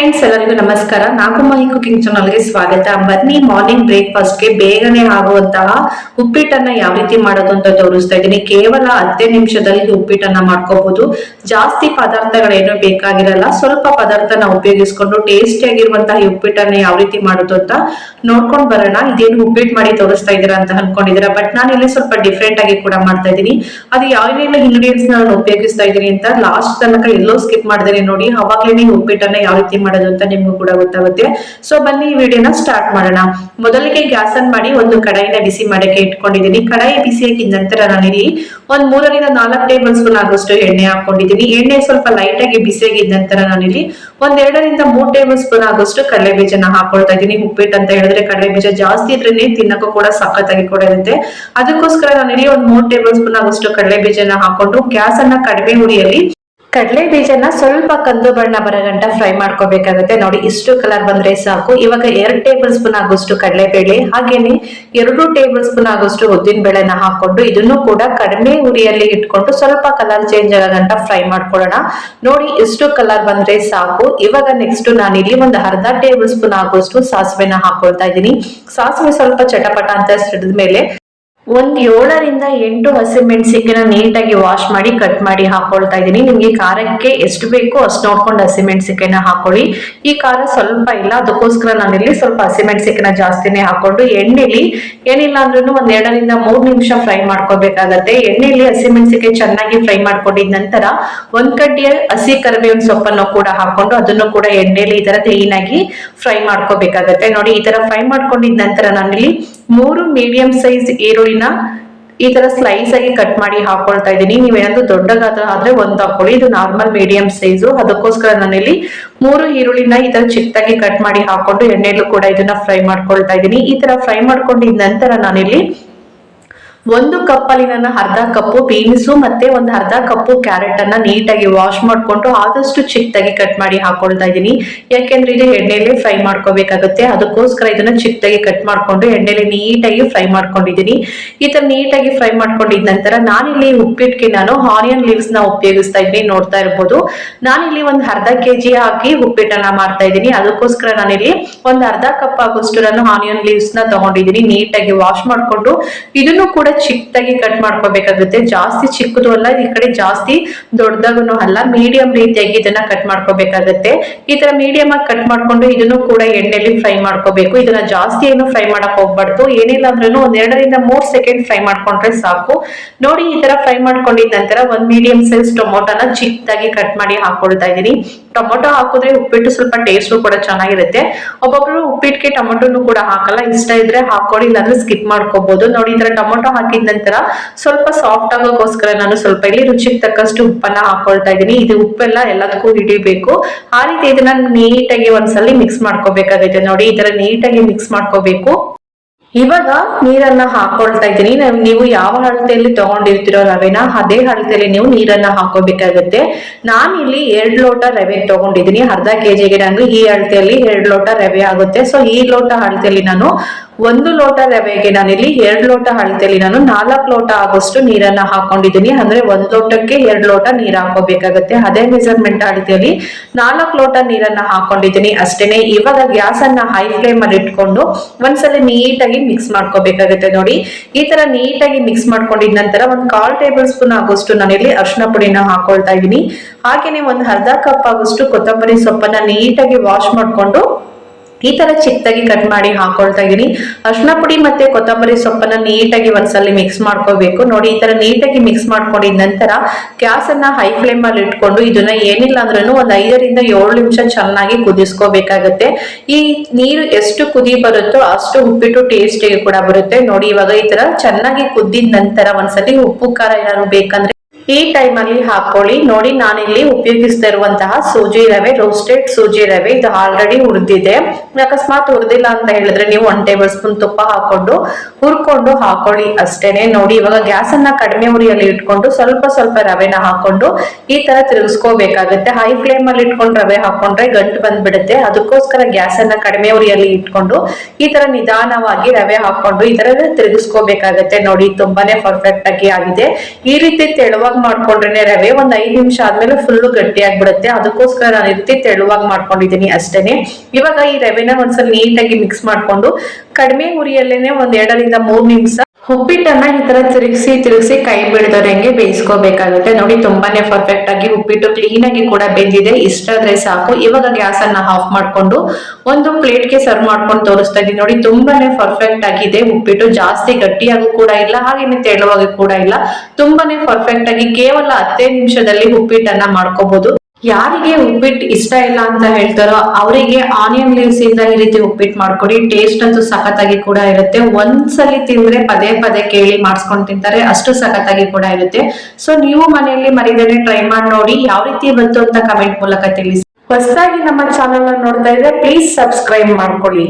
Friends ಎಲ್ಲರಿಗೂ ನಮಸ್ಕಾರ. ನಾಗುಮಾಯಿ cooking ಚಾನಲ್ಗೆ ಸ್ವಾಗತ. ಬನ್ನಿ ಮಾರ್ನಿಂಗ್ ಬ್ರೇಕ್ಫಾಸ್ಟ್ಗೆ ಬೇಗನೆ ಆಗುವಂತಹ ಉಪ್ಪಿಟ್ಟನ್ನ ಯಾವ ರೀತಿ ಮಾಡೋದು ಅಂತ ತೋರಿಸ್ತಾ ಇದ್ದೀನಿ. ಕೇವಲ 10 ನಿಮಿಷದಲ್ಲಿ ಉಪ್ಪಿಟ್ಟನ್ನ ಮಾಡ್ಕೋಬಹುದು. ಜಾಸ್ತಿ ಪದಾರ್ಥಗಳೇನು ಬೇಕಾಗಿರಲ್ಲ, ಸ್ವಲ್ಪ ಪದಾರ್ಥನ ಉಪಯೋಗಿಸ್ಕೊಂಡು ಟೇಸ್ಟಿ ಆಗಿರುವಂತಹ ಈ ಉಪ್ಪಿಟ್ಟನ್ನ ಯಾವ ರೀತಿ ಮಾಡೋದು ಅಂತ ನೋಡ್ಕೊಂಡು ಬರೋಣ. ಇದೇನು ಉಪ್ಪಿಟ್ಟು ಮಾಡಿ ತೋರಿಸ್ತಾ ಇದ್ದೀರಾ ಅಂತ ಅನ್ಕೊಂಡಿದ್ದೀರಾ, ಬಟ್ ನಾನು ಇಲ್ಲಿ ಸ್ವಲ್ಪ ಡಿಫ್ರೆಂಟ್ ಆಗಿ ಕೂಡ ಮಾಡ್ತಾ ಇದ್ದೀನಿ. ಅದು ಯಾವೆಲ್ಲ ಇಂಗ್ರೀಡಿಯೆಂಟ್ಸ್ ನಾನು ಉಪಯೋಗಿಸ್ತಾ ಇದ್ದೀನಿ ಅಂತ ಲಾಸ್ಟ್ ತನಕ ಎಲ್ಲೋ ಸ್ಕಿಪ್ ಮಾಡಿದ್ರೆ ನೋಡಿ, ಅವಾಗ್ಲೇನೆ ಉಪ್ಪಿಟ್ಟನ್ನ ಯಾವ ರೀತಿ ಮಾಡೋದು ಅಂತ ನಿಮ್ಗೂ ಕೂಡ ಗೊತ್ತಾಗುತ್ತೆ. ಸೊ ಬನ್ನಿ ಈ ವಿಡಿಯೋನ ಸ್ಟಾರ್ಟ್ ಮಾಡೋಣ. ಮೊದಲಿಗೆ ಗ್ಯಾಸ್ ಅನ್ ಮಾಡಿ ಒಂದು ಕಡಾಯಿನ ಬಿಸಿ ಮಾಡಕ್ಕೆ ಇಟ್ಕೊಂಡಿದ್ದೀನಿ. ಕಡಾಯಿ ಬಿಸಿ ಆಗಿದ ನಂತರ ನಾನಿಲ್ಲಿ ಒಂದ್ 3 ರಿಂದ 4 ಟೇಬಲ್ ಸ್ಪೂನ್ ಆಗುವಷ್ಟು ಎಣ್ಣೆ ಹಾಕೊಂಡಿದ್ದೀನಿ. ಎಣ್ಣೆ ಸ್ವಲ್ಪ ಲೈಟ್ ಆಗಿ ಬಿಸಿ ಆಗಿದ ನಂತರ ನಾನಿಲ್ಲಿ 2 ರಿಂದ 3 ಟೇಬಲ್ ಸ್ಪೂನ್ ಆಗುವಷ್ಟು ಕಡಲೆ ಬೀಜನ ಹಾಕೊಳ್ತಾ ಇದ್ದೀನಿ. ಉಪ್ಪಿಟ್ಟು ಅಂತ ಹೇಳಿದ್ರೆ ಕಡಲೆ ಬೀಜ ಜಾಸ್ತಿ ಇದ್ರೇನೆ ತಿನ್ನಕ್ಕೂ ಕೂಡ ಸಖತ್ತಾಗಿ ಕೂಡ ಇರುತ್ತೆ. ಅದಕ್ಕೋಸ್ಕರ ನಾನಿಲ್ಲಿ 3 ಟೇಬಲ್ ಸ್ಪೂನ್ ಆಗುವಷ್ಟು ಕಡಲೆ ಬೀಜನ ಹಾಕೊಂಡು ಗ್ಯಾಸ್ ಅನ್ನ ಕಡಿಮೆ ಉರಿಯಲ್ಲಿ ಕಡಲೆ ಬೀಜನ ಸ್ವಲ್ಪ ಕಂದು ಬಣ್ಣ ಬರಗಂಟ ಫ್ರೈ ಮಾಡ್ಕೋಬೇಕಾಗುತ್ತೆ. ನೋಡಿ, ಇಷ್ಟು ಕಲರ್ ಬಂದ್ರೆ ಸಾಕು. ಇವಾಗ 2 ಟೇಬಲ್ ಸ್ಪೂನ್ ಆಗುವಷ್ಟು ಕಡಲೆಬೇಳೆ, ಹಾಗೇನೆ 2 ಟೇಬಲ್ ಸ್ಪೂನ್ ಆಗುವಷ್ಟು ಉದ್ದಿನ ಬೇಳೆನ ಹಾಕೊಂಡು ಇದನ್ನು ಕೂಡ ಕಡಿಮೆ ಉರಿಯಲ್ಲಿ ಇಟ್ಕೊಂಡು ಸ್ವಲ್ಪ ಕಲರ್ ಚೇಂಜ್ ಆಗಂಟ ಫ್ರೈ ಮಾಡ್ಕೊಳ್ಳೋಣ. ನೋಡಿ, ಇಷ್ಟು ಕಲರ್ ಬಂದ್ರೆ ಸಾಕು. ಇವಾಗ ನೆಕ್ಸ್ಟ್ ನಾನಿಲ್ಲಿ ಒಂದು ಅರ್ಧ ಟೇಬಲ್ ಸ್ಪೂನ್ ಆಗುವಷ್ಟು ಸಾಸಿವೆನ ಹಾಕೊಳ್ತಾ ಇದ್ದೀನಿ. ಸಾಸಿವೆ ಸ್ವಲ್ಪ ಚಟಪಟ ಅಂತ ಸಿಡಿದ ಮೇಲೆ 7 ರಿಂದ 8 ಹಸಿಮೆಣಸಿನ ನೀಟಾಗಿ ವಾಶ್ ಮಾಡಿ ಕಟ್ ಮಾಡಿ ಹಾಕೊಳ್ತಾ ಇದ್ದೀನಿ. ನಿಮ್ಗೆ ಖಾರಕ್ಕೆ ಎಷ್ಟು ಬೇಕೋ ಅಷ್ಟು ನೋಡ್ಕೊಂಡು ಹಸಿಮೆಣಸಿನ ಹಾಕೊಳ್ಳಿ. ಈ ಖಾರ ಸ್ವಲ್ಪ ಇಲ್ಲ, ಅದಕ್ಕೋಸ್ಕರ ನಾನಿಲ್ಲಿ ಸ್ವಲ್ಪ ಹಸಿಮೆಣಸಿನ ಜಾಸ್ತಿನೇ ಹಾಕೊಂಡು ಎಣ್ಣೆಲಿ ಏನಿಲ್ಲ ಅಂದ್ರೂ 2 ರಿಂದ 3 ನಿಮಿಷ ಫ್ರೈ ಮಾಡ್ಕೋಬೇಕಾಗತ್ತೆ. ಎಣ್ಣೆಲಿ ಹಸಿಮೆಣಸಿಗೆ ಚೆನ್ನಾಗಿ ಫ್ರೈ ಮಾಡ್ಕೊಂಡಿದ ನಂತರ 1 ಕಡ್ಡಿ ಹಸಿ ಕರಿಬೇವಿನ ಸೊಪ್ಪನ್ನು ಕೂಡ ಹಾಕೊಂಡು ಅದನ್ನು ಕೂಡ ಎಣ್ಣೆಲಿ ಈ ತರ ಕ್ಲೀನ್ ಆಗಿ ಫ್ರೈ ಮಾಡ್ಕೋಬೇಕಾಗತ್ತೆ. ನೋಡಿ, ಈ ತರ ಫ್ರೈ ಮಾಡ್ಕೊಂಡಿದ ನಂತರ ನಾನಿಲ್ಲಿ 3 ಮೀಡಿಯಂ ಸೈಜ್ ಈರುಳ್ಳಿನ ಈ ತರ ಸ್ಲೈಸ್ ಆಗಿ ಕಟ್ ಮಾಡಿ ಹಾಕೊಳ್ತಾ ಇದ್ದೀನಿ. ನೀವೇನಾದ್ರೂ ದೊಡ್ಡ ಗಾತ್ರ ಆದ್ರೆ 1 ಹಾಕೊಳ್ಳಿ, ಇದು ನಾರ್ಮಲ್ ಮೀಡಿಯಂ ಸೈಜು. ಅದಕ್ಕೋಸ್ಕರ ನಾನಿಲ್ಲಿ 3 ಈರುಳ್ಳಿನ ಈ ತರ ಚಿಕ್ಕದಾಗಿ ಕಟ್ ಮಾಡಿ ಹಾಕೊಂಡು ಎಣ್ಣೆಲ್ಲೂ ಕೂಡ ಇದನ್ನ ಫ್ರೈ ಮಾಡ್ಕೊಳ್ತಾ ಇದ್ದೀನಿ. ಈ ತರ ಫ್ರೈ ಮಾಡ್ಕೊಂಡಿದ ನಂತರ ನಾನಿಲ್ಲಿ 1 ಕಪ್ ಅಲ್ಲಿ ನಾನು ಅರ್ಧ ಕಪ್ಪು ಬೀನ್ಸು ಮತ್ತೆ ಒಂದು ಅರ್ಧ ಕಪ್ಪು ಕ್ಯಾರೆಟ್ ಅನ್ನ ನೀಟಾಗಿ ವಾಶ್ ಮಾಡ್ಕೊಂಡು ಆದಷ್ಟು ಚಿಕ್ಕದಾಗಿ ಕಟ್ ಮಾಡಿ ಹಾಕೊಳ್ತಾ ಇದ್ದೀನಿ. ಯಾಕೆಂದ್ರೆ ಇದು ಎಣ್ಣೆಲೆ ಫ್ರೈ ಮಾಡ್ಕೋಬೇಕಾಗುತ್ತೆ, ಅದಕ್ಕೋಸ್ಕರ ಇದನ್ನ ಚಿಕ್ಕದಾಗಿ ಕಟ್ ಮಾಡ್ಕೊಂಡು ಎಣ್ಣೆಲೆ ನೀಟಾಗಿ ಫ್ರೈ ಮಾಡ್ಕೊಂಡಿದ್ದೀನಿ. ಈ ತರ ನೀಟಾಗಿ ಫ್ರೈ ಮಾಡ್ಕೊಂಡಿದ ನಂತರ ನಾನಿಲ್ಲಿ ಉಪ್ಪಿಟ್ಟಿಗೆ ನಾನು ಆನಿಯನ್ ಲೀವ್ಸ್ ನ ಉಪಯೋಗಿಸ್ತಾ ಇದ್ದೀನಿ. ನೋಡ್ತಾ ಇರ್ಬೋದು, ನಾನಿಲ್ಲಿ ಒಂದು ಅರ್ಧ ಕೆಜಿ ಹಾಕಿ ಉಪ್ಪಿಟ್ಟನ್ನ ಮಾಡ್ತಾ ಇದ್ದೀನಿ. ಅದಕ್ಕೋಸ್ಕರ ನಾನಿಲ್ಲಿ ಒಂದು ಅರ್ಧ ಕಪ್ ಆಗುವಷ್ಟು ನಾನು ಆನಿಯನ್ ಲೀವ್ಸ್ ನ ತಗೊಂಡಿದ್ದೀನಿ. ನೀಟಾಗಿ ವಾಶ್ ಮಾಡ್ಕೊಂಡು ಇದನ್ನು ಕೂಡ ಚಿಕ್ಕದಾಗಿ ಕಟ್ ಮಾಡ್ಕೋಬೇಕಾಗುತ್ತೆ. ಜಾಸ್ತಿ ಚಿಕ್ಕದು ಅಲ್ಲ, ಈ ಕಡೆ ಜಾಸ್ತಿ ದೊಡ್ಡದಾಗೂ ಅಲ್ಲ, ಮೀಡಿಯಂ ರೀತಿಯಾಗಿ ಇದನ್ನ ಕಟ್ ಮಾಡ್ಕೋಬೇಕಾಗುತ್ತೆ. ಈ ತರ ಮೀಡಿಯಂ ಆಗಿ ಕಟ್ ಮಾಡ್ಕೊಂಡು ಇದನ್ನು ಕೂಡ ಎಣ್ಣೆಲಿ ಫ್ರೈ ಮಾಡ್ಕೋಬೇಕು. ಇದನ್ನ ಜಾಸ್ತಿ ಏನು ಫ್ರೈ ಮಾಡಕ್ ಹೋಗ್ಬಾರ್ದು. ಏನಿಲ್ಲ ಅಂದ್ರೂ 2 ರಿಂದ 3 ಸೆಕೆಂಡ್ ಫ್ರೈ ಮಾಡ್ಕೊಂಡ್ರೆ ಸಾಕು. ನೋಡಿ, ಈ ತರ ಫ್ರೈ ಮಾಡ್ಕೊಂಡಿದ ನಂತರ 1 ಮೀಡಿಯಂ ಸೈಜ್ ಟೊಮೊಟೊನ ಚಿಕ್ಕದಾಗಿ ಕಟ್ ಮಾಡಿ ಹಾಕೊಳ್ತಾ ಇದ್ದೀನಿ. ಟೊಮೊಟೊ ಹಾಕಿದ್ರೆ ಉಪ್ಪಿಟ್ಟು ಸ್ವಲ್ಪ ಟೇಸ್ಟ್ ಕೂಡ ಚೆನ್ನಾಗಿರುತ್ತೆ. ಒಬ್ಬೊಬ್ರು ಉಪ್ಪಿಟ್ಟಿಗೆ ಟೊಮೊಟೊನು ಕೂಡ ಹಾಕಲ್ಲ, ಇಷ್ಟ ಇದ್ರೆ ಹಾಕೊಳ್ಳಿ, ಇಲ್ಲಾಂದ್ರೆ ಸ್ಕಿಪ್ ಮಾಡ್ಕೋಬಹುದು. ನೋಡಿ, ಈ ತರ ಟೊಮೊಟೊ ಹಾಕಿದ ನಂತರ ಸ್ವಲ್ಪ ಸಾಫ್ಟ್ ಆಗೋಗೋಸ್ಕರ ನಾನು ಸ್ವಲ್ಪ ಇಲ್ಲಿ ರುಚಿಗೆ ತಕ್ಕಷ್ಟು ಉಪ್ಪನ್ನ ಹಾಕೊಳ್ತಾ ಇದ್ದೀನಿ. ಇದು ಉಪ್ಪೆಲ್ಲ ಎಲ್ಲದಕ್ಕೂ ಹಿಡಿಬೇಕು. ಆ ರೀತಿ ಇದನ್ನ ನೀಟಾಗಿ ಒಂದ್ಸಲಿ ಮಿಕ್ಸ್ ಮಾಡ್ಕೋಬೇಕಾಗುತ್ತೆ. ನೋಡಿ, ಈ ತರ ನೀಟಾಗಿ ಮಿಕ್ಸ್ ಮಾಡ್ಕೋಬೇಕು. ಇವಾಗ ನೀರನ್ನ ಹಾಕೊಳ್ತಾ ಇದ್ದೀನಿ. ನೀವು ಯಾವ ಅಳತೆಯಲ್ಲಿ ತಗೊಂಡಿರ್ತೀರೋ ರವೆನ ಅದೇ ಅಳತೆಯಲ್ಲಿ ನೀವು ನೀರನ್ನ ಹಾಕೋಬೇಕಾಗುತ್ತೆ. ನಾನಿಲ್ಲಿ 2 ಲೋಟ ರವೆ ತಗೊಂಡಿದ್ದೀನಿ. ಅರ್ಧ ಕೆಜಿಗೆ ನಾನು ಈ ಅಳತೆಯಲ್ಲಿ 2 ಲೋಟ ರವೆ ಆಗುತ್ತೆ. ಸೊ ಈ ಲೋಟ ಅಳತೆಯಲ್ಲಿ ನಾನು 1 ಲೋಟ ರವೆಗೆ ನಾನಿಲ್ಲಿ 2 ಲೋಟ ಅಳತೆಯಲ್ಲಿ ನಾನು 4 ಲೋಟ ಆಗೋಷ್ಟು ನೀರನ್ನ ಹಾಕೊಂಡಿದ್ದೀನಿ. ಅಂದ್ರೆ 1 ಲೋಟಕ್ಕೆ 2 ಲೋಟ ನೀರ್ ಹಾಕೋಬೇಕಾಗುತ್ತೆ. ಅದೇ ಮೆಜರ್ಮೆಂಟ್ ಅಳತೆಯಲ್ಲಿ 4 ಲೋಟ ನೀರನ್ನ ಹಾಕೊಂಡಿದ್ದೀನಿ ಅಷ್ಟೇನೆ. ಇವಾಗ ಗ್ಯಾಸ್ ಅನ್ನ ಹೈ ಫ್ಲೇಮ್ ಅಲ್ಲಿ ಇಟ್ಕೊಂಡು ಒಂದ್ಸಲ ನೀಟಾಗಿ ಮಿಕ್ಸ್ ಮಾಡ್ಕೋಬೇಕಾಗುತ್ತೆ. ನೋಡಿ, ಈ ತರ ನೀಟಾಗಿ ಮಿಕ್ಸ್ ಮಾಡ್ಕೊಂಡಿದ ನಂತರ 1/4 ಟೇಬಲ್ ಸ್ಪೂನ್ ಆಗೋಷ್ಟು ನಾನಿಲ್ಲಿ ಅರಿಶಿನ ಪುಡಿನ ಹಾಕೊಳ್ತಾ ಇದ್ದೀನಿ. ಹಾಗೇನೆ ಒಂದು ಅರ್ಧ ಕಪ್ ಆಗೋಷ್ಟು ಕೊತ್ತಂಬರಿ ಸೊಪ್ಪನ್ನ ನೀಟಾಗಿ ವಾಶ್ ಮಾಡ್ಕೊಂಡು ಈ ತರ ಚಿಕ್ಕದಾಗಿ ಕಟ್ ಮಾಡಿ ಹಾಕೊಳ್ತಾ ಇದ್ದೀನಿ. ಅರಿಶಿನ ಪುಡಿ ಮತ್ತೆ ಕೊತ್ತಂಬರಿ ಸೊಪ್ಪನ್ನ ನೀಟಾಗಿ ಒಂದ್ಸಲಿ ಮಿಕ್ಸ್ ಮಾಡ್ಕೋಬೇಕು. ನೋಡಿ, ಈ ತರ ನೀಟಾಗಿ ಮಿಕ್ಸ್ ಮಾಡ್ಕೊಂಡಿದ ನಂತರ ಗ್ಯಾಸ್ ಅನ್ನ ಹೈ ಫ್ಲೇಮ್ ಅಲ್ಲಿ ಇಟ್ಕೊಂಡು ಇದನ್ನ ಏನಿಲ್ಲ ಅಂದ್ರೂ 5 ರಿಂದ 7 ನಿಮಿಷ ಚೆನ್ನಾಗಿ ಕುದಿಸ್ಕೋಬೇಕಾಗತ್ತೆ. ಈ ನೀರು ಎಷ್ಟು ಕುದಿ ಬರುತ್ತೋ ಅಷ್ಟು ಉಪ್ಪಿಟ್ಟು ಟೇಸ್ಟಿಗೆ ಕೂಡ ಬರುತ್ತೆ. ನೋಡಿ, ಇವಾಗ ಈ ತರ ಚೆನ್ನಾಗಿ ಕುದ್ದಿದ ನಂತರ ಒಂದ್ಸಲಿ ಉಪ್ಪು ಖಾರ ಏನಾದ್ರು ಬೇಕಂದ್ರೆ ಈ ಟೈಮ್ ಅಲ್ಲಿ ಹಾಕೊಳ್ಳಿ. ನೋಡಿ, ನಾನಿಲ್ಲಿ ಉಪಯೋಗಿಸ್ತಾ ಇರುವಂತಹ ಸೂಜಿ ರವೆ, ರೋಸ್ಟೆಡ್ ಸೂಜಿ ರವೆ, ಇದು ಆಲ್ರೆಡಿ ಹುರಿದಿದೆ. ಅಕಸ್ಮಾತ್ ಹುರಿದಿಲ್ಲ ಅಂತ ಹೇಳಿದ್ರೆ ನೀವು 1 ಟೇಬಲ್ ಸ್ಪೂನ್ ತುಪ್ಪ ಹಾಕೊಂಡು ಹುರ್ಕೊಂಡು ಹಾಕೊಳ್ಳಿ ಅಷ್ಟೇನೆ. ನೋಡಿ, ಇವಾಗ ಗ್ಯಾಸ್ ಅನ್ನ ಕಡಿಮೆ ಉರಿಯಲ್ಲಿ ಇಟ್ಕೊಂಡು ಸ್ವಲ್ಪ ಸ್ವಲ್ಪ ರವೆನ ಹಾಕೊಂಡು ಈ ತರ ತಿರುಗಿಸ್ಕೋಬೇಕಾಗುತ್ತೆ. ಹೈ ಫ್ಲೇಮ್ ಅಲ್ಲಿ ಇಟ್ಕೊಂಡು ರವೆ ಹಾಕೊಂಡ್ರೆ ಗಂಟು ಬಂದ್ಬಿಡುತ್ತೆ. ಅದಕ್ಕೋಸ್ಕರ ಗ್ಯಾಸ್ ಅನ್ನ ಕಡಿಮೆ ಉರಿಯಲ್ಲಿ ಇಟ್ಕೊಂಡು ಈ ತರ ನಿಧಾನವಾಗಿ ರವೆ ಹಾಕೊಂಡು ಈ ತರ ತಿರುಗಿಸ್ಕೋಬೇಕಾಗತ್ತೆ. ನೋಡಿ, ತುಂಬಾನೇ ಪರ್ಫೆಕ್ಟ್ ಆಗಿ ಆಗಿದೆ. ಈ ರೀತಿ ತೆಳುವಾಗಿ ತೆಳುವಾಗಿ ಮಾಡ್ಕೊಂಡ್ರೆ ರವೆ ಒಂದ್ 5 ನಿಮಿಷ ಆದ್ಮೇಲೆ ಫುಲ್ಲು ಗಟ್ಟಿ ಆಗ್ಬಿಡುತ್ತೆ. ಅದಕ್ಕೋಸ್ಕರ ನಾನು ಈ ರೀತಿ ತೆಳುವಾಗಿ ಮಾಡ್ಕೊಂಡಿದೀನಿ ಅಷ್ಟೇನೆ. ಇವಾಗ ಈ ರವೆನ ಒಂದ್ಸಲ ನೀಟಾಗಿ ಮಿಕ್ಸ್ ಮಾಡ್ಕೊಂಡು ಕಡಿಮೆ ಉರಿಯಲ್ಲೇನೆ ಒಂದ್ 2 ರಿಂದ 3 ನಿಮಿಷ ಉಪ್ಪಿಟ್ಟನ್ನ ಈ ತರ ತಿರುಗಿಸಿ ಕೈ ಬಿಡದವ್ರಂಗೆ ಬೇಯಿಸ್ಕೋಬೇಕಾಗುತ್ತೆ. ನೋಡಿ ತುಂಬಾನೇ ಪರ್ಫೆಕ್ಟ್ ಆಗಿ ಉಪ್ಪಿಟ್ಟು ಕ್ಲೀನ್ ಆಗಿ ಕೂಡ ಬೆಂದಿದೆ. ಇಷ್ಟಾದ್ರೆ ಸಾಕು. ಇವಾಗ ಗ್ಯಾಸ್ ಅನ್ನ ಆಫ್ ಮಾಡ್ಕೊಂಡು ಒಂದು ಪ್ಲೇಟ್ಗೆ ಸರ್ವ್ ಮಾಡ್ಕೊಂಡು ತೋರಿಸ್ತಾ ಇದೀನಿ. ನೋಡಿ ತುಂಬಾನೇ ಪರ್ಫೆಕ್ಟ್ ಆಗಿದೆ ಉಪ್ಪಿಟ್ಟು. ಜಾಸ್ತಿ ಗಟ್ಟಿಯಾಗೂ ಕೂಡ ಇಲ್ಲ, ಹಾಗೇನೆ ತೆಳುವಾಗಿ ಕೂಡ ಇಲ್ಲ. ತುಂಬಾನೇ ಪರ್ಫೆಕ್ಟ್ ಆಗಿ ಕೇವಲ 10 ನಿಮಿಷದಲ್ಲಿ ಉಪ್ಪಿಟ್ಟನ್ನ ಮಾಡ್ಕೋಬಹುದು. ಯಾರಿಗೆ ಉಪ್ಪಿಟ್ಟು ಇಷ್ಟ ಇಲ್ಲ ಅಂತ ಹೇಳ್ತಾರೋ ಅವರಿಗೆ ಆನಿಯನ್ ಲೀವ್ಸ್ ಇಂದ ಈ ರೀತಿ ಉಪ್ಪಿಟ್ಟು ಮಾಡ್ಕೊಡಿ. ಟೇಸ್ಟ್ ಅಂತೂ ಸಖತ್ತಾಗಿ ಕೂಡ ಇರುತ್ತೆ. ಒಂದ್ಸಲಿ ತಿಂದ್ರೆ ಪದೇ ಪದೇ ಕೇಳಿ ಮಾಡಿಸ್ಕೊಂಡು ತಿಂತಾರೆ, ಅಷ್ಟು ಸಖತ್ತಾಗಿ ಕೂಡ ಇರುತ್ತೆ. ಸೊ ನೀವು ಮನೆಯಲ್ಲಿ ಮರಿದೇನೆ ಟ್ರೈ ಮಾಡಿ ನೋಡಿ. ಯಾವ ರೀತಿ ಬಂತು ಅಂತ ಕಮೆಂಟ್ ಮೂಲಕ ತಿಳಿಸಿ. ಹೊಸದಾಗಿ ನಮ್ಮ ಚಾನೆಲ್ ನೋಡ್ತಾ ಇದ್ರೆ ಪ್ಲೀಸ್ ಸಬ್ಸ್ಕ್ರೈಬ್ ಮಾಡ್ಕೊಳ್ಳಿ.